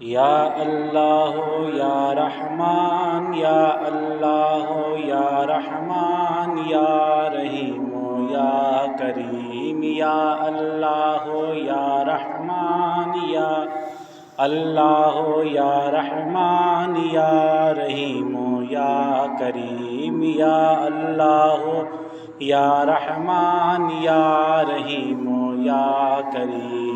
یا اللہ یا رحمان یا اللہ یا رحمان یا رحیم یا کریم یا اللہ یا رحمان یا اللہ یا رحمان یا رحیم یا کریم یا اللہ یا رحمان یا رحیم یا کریم۔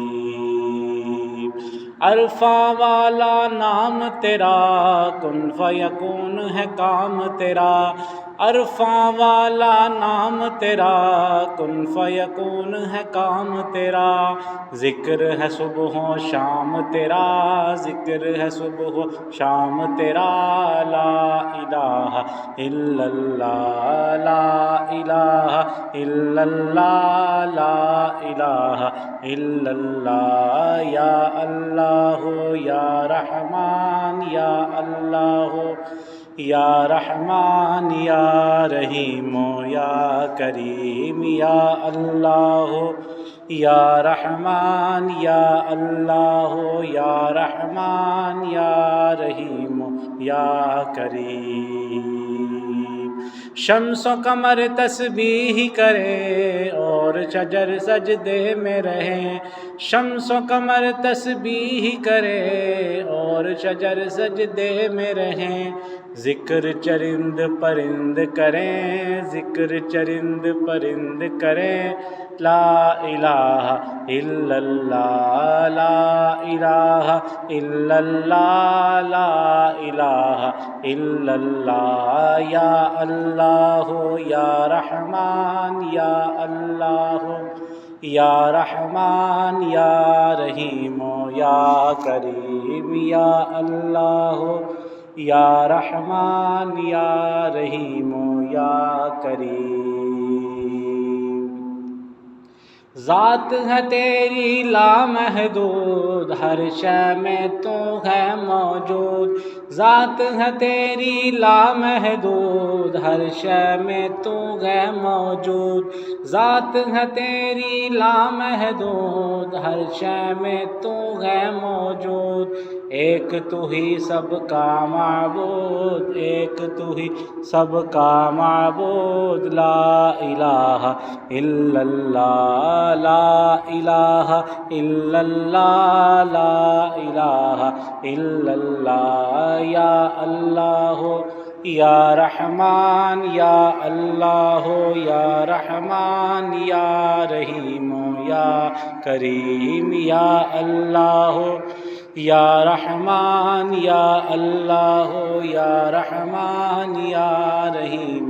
عرفاں والا نام تیرا، کن فیکون ہے کام تیرا، عرفاں والا نام تیرا، کن فیکون ہے کام تیرا، ذکر ہے صبح و شام تیرا، ذکر ہے صبح و شام تیرا، لا الہ الا اللہ، لا الہ الا اللہ، لا الہ الا اللہ، یا اللہ یا رحمان یا اللہ یا رحمان یا رحیم یا کریم یا اللہ یا رحمان یا اللہ یا رحمان یا رحیم یا کریم۔ شمس و قمر تسبیح کرے اور شجر سجدے میں رہیں، شمس و قمر تسبیح کرے اور شجر سجدے میں رہیں، ذکر چرند پرند کریں، ذکر چرند پرند کریں، لا الہ الا اللہ، لا الہ الا اللہ، لا الہ الا اللہ، یا اللہ یا رحمان یا اللہ یا رحمان یا رحیم یا کریم یا اللہ یا رحمان یا رحیم یا کریم۔ ذات ہے تیری لامحدود، ہر شے میں تو ہے موجود، ذات ہے تیری لامحدود، ہر شے میں تو ہے موجود، ذات ہے تیری لامحدود، ہر شے میں تو ہے موجود، ایک تو ہی سب کا معبود، ایک تو ہی سب کا معبود، لا الہ الا اللہ، لا الہ الا اللہ، لا الہ الا اللہ، یا اللہ یا رحمان یا اللہ یا رحمان یا رحیم یا کریم یا اللہ یا رحمان یا اللہ یا رحمان یا رحیم